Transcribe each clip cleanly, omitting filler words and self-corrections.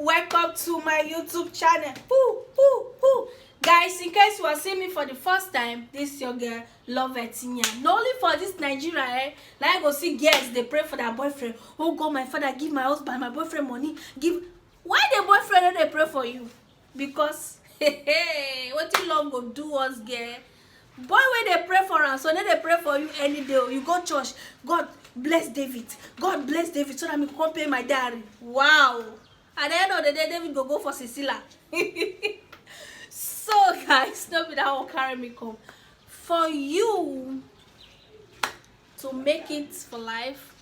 welcome to my YouTube channel. Guys, in case you are seeing me for the first time, this is your girl Love Etinia. Not only for this Nigeria, like I go see girls, they pray for their boyfriend. Oh God, my father, give my husband, my boyfriend money. Give. Why the boyfriend they pray for you? Because what you love go do us, girl. Boy, when they pray for us, so then they pray for you any day. You go church, God bless David. God bless David so that I can pay my diary. Wow. At the end of the day, David go for Cecilia. So guys, don't be that will carry me come. For you to make it for life,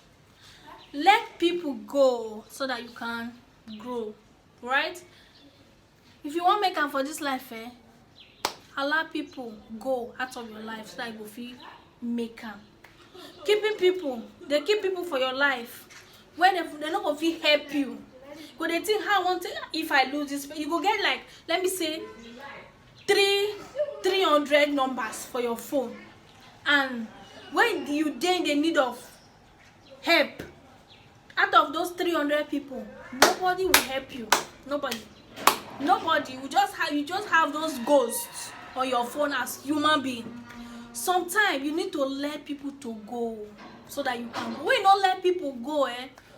let people go so that you can grow. Right? If you want to make am for this life, allow people go out of your life so that you will feel make am. Keeping people, they keep people for your life when they're not gonna feel help you. But they think how I want to, if I lose this, you go get like, let me say 300 numbers for your phone, and when you then in need of help, out of those 300 people, nobody will help you. Nobody. You just have those ghosts on your phone as human being. Sometimes you need to let people to go so that you can grow. When you don't let people go,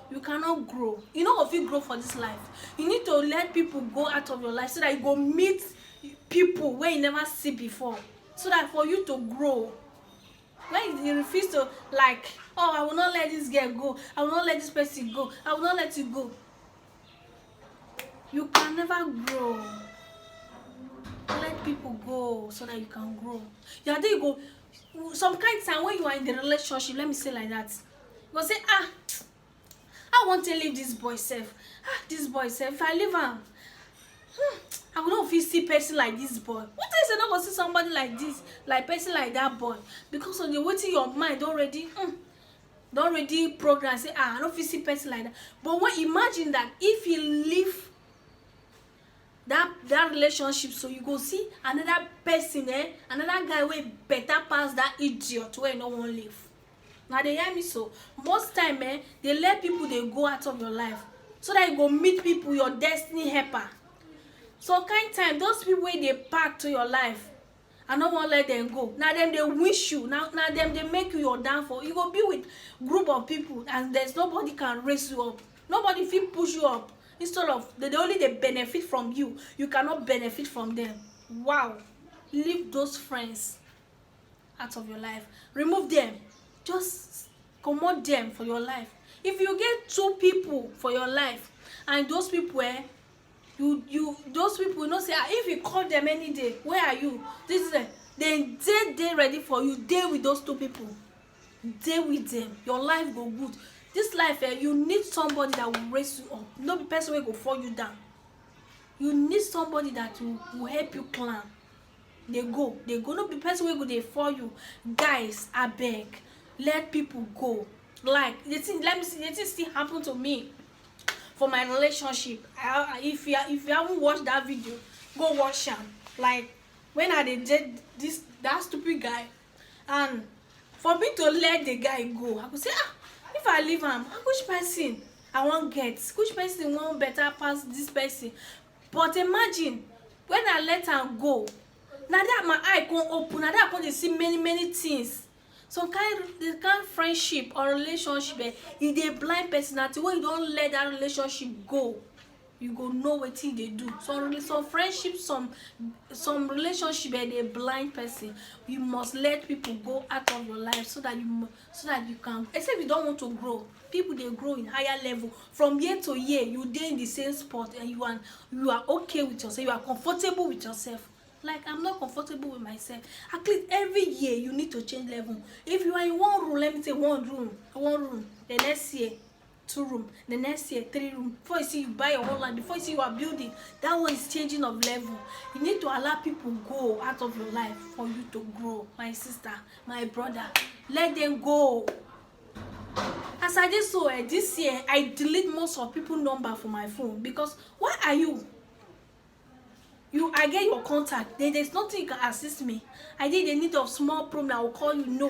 you cannot grow. You know if you grow for this life, you need to let people go out of your life so that you go meet people where you never see before, so that for you to grow. When you refuse to, like, oh, I will not let this girl go, I will not let this person go, I will not let you go, you can never grow. Let people go so that you can grow. Yeah, there you go. Some kind of time when you are in the relationship, let me say like that, you go say, I want to leave this boy safe. This boy safe. If I leave him, I will not feel see person like this boy. What is it not gonna see somebody like this, like person like that boy? Because of the waiting your mind already, don't already program say, I don't feel see person like that. But when imagine that if you leave that relationship, so you go see another person, another guy way better pass that idiot where no one live. Now they hear me so. Most time, they let people they go out of your life so that you go meet people, your destiny helper. So kind time, those people where they pack to your life, I don't want to let them go. Now them they wish you. Now them they make you your downfall. You go be with group of people and there's nobody can raise you up. Nobody feel push you up. Instead of they only they benefit from you, you cannot benefit from them. Wow. Leave those friends out of your life. Remove them. Just commode them for your life. If you get 2 people for your life and those people those people, you know, say if you call them any day, where are you? This is then they ready for you. They with those 2 people. They with them. Your life go good. This life, you need somebody that will raise you up. Not the person will go fall you down. You need somebody that will help you climb. They go. Not the person will go they fall you. Guys, I beg, let people go. Like the thing, let me see. The thing still happen to me for my relationship. If you haven't watched that video, go watch them. Like when I did that stupid guy, and for me to let the guy go, I could say, if I leave him, which person I won't get? Which person won't better pass this person? But imagine when I let him go, now that my eye can't open, now that I can't see many things. Some kind friendship or relationship, if they blind personality, when you don't let that relationship go, you go know what thing they do. Some friendship, some relationship, they blind person. You must let people go out of your life so that you can. Except you don't want to grow. People they grow in higher level. From year to year, you dey in the same spot and you are okay with yourself. You are comfortable with yourself. Like I'm not comfortable with myself. At least every year you need to change level. If you are in one room, let me say one room. The next year, 2 rooms. The next year, 3 rooms. Before you see you buy your whole land, before you see you are building, that one is changing of level. You need to allow people go out of your life for you to grow. My sister, my brother, let them go. As I did so, this year I delete most of people number from my phone because why are you? I get your contact. There's nothing you can assist me. I did the need of small problem. I will call you. No.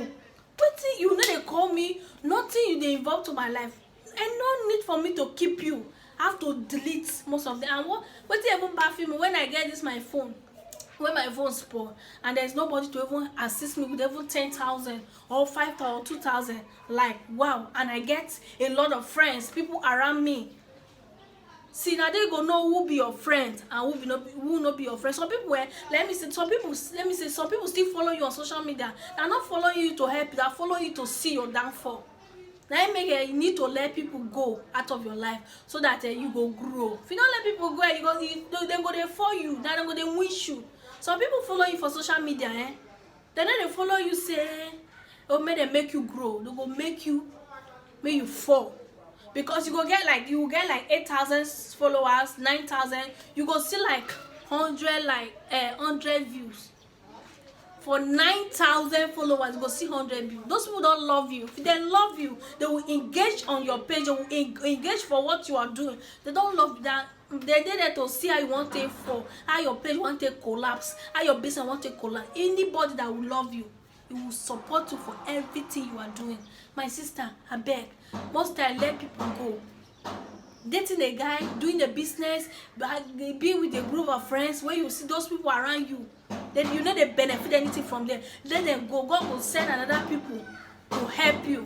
But you know they call me. Nothing you they involve to my life. And no need for me to keep you. I have to delete most of them. And what even baffle me when I get this my phone, when my phone spoil and there's nobody to even assist me with even 10,000 or 5,000 or 2,000, like wow. And I get a lot of friends, people around me. See, now they go know who be your friend and who not be your friend. Some people let me say some people still follow you on social media. They're not following you to help you, they're following you to see your downfall. Now you need to let people go out of your life so that you go grow. If you don't let people go, they go there for you. Now they go they wish you. Some people follow you for social media, Then they follow you say, oh, may they make you grow. They go make you fall. Because you will get like 8,000 followers, 9,000. You go see like 100 views. For 9,000 followers, you go see 100 views. Those people don't love you. If they love you, they will engage on your page. They will engage for what you are doing. They don't love that. They're there to see how you want to fall, how your page want to collapse, how your business want to collapse. Anybody that will love you, it will support you for everything you are doing. My sister, I beg, most time let people go. Dating a guy, doing a business, being with a group of friends where you see those people around you, then you know they benefit anything from them. Let them go. God will send another people to help you.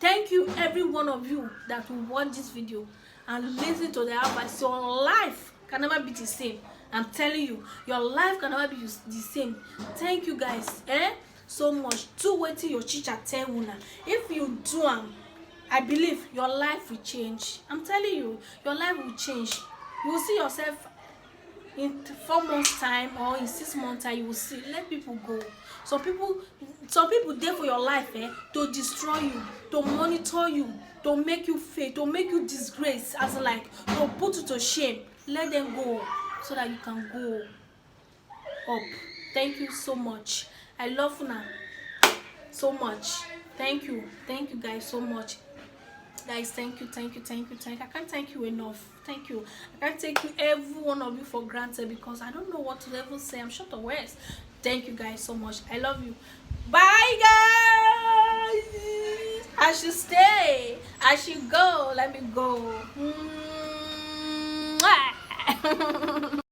Thank you, every one of you that will watch this video and listen to the advice. Your life can never be the same. I'm telling you, your life can never be the same. Thank you guys, so much. Do wait till your teacher tell you now. If you do I believe your life will change. I'm telling you, your life will change. You will see yourself in 4 months time or in 6 months time. You will see. Let people go. Some people there for your life, to destroy you, to monitor you, to make you fail, to make you disgrace, as like to put you to shame. Let them go so that you can go up. Thank you so much. I love Una so much. Thank you guys so much. Guys, thank you. I can't thank you enough. Thank you. I can't take every one of you for granted because I don't know what to ever say. I'm short of words. Thank you guys so much. I love you. Bye guys. I should stay. I should go. Let me go.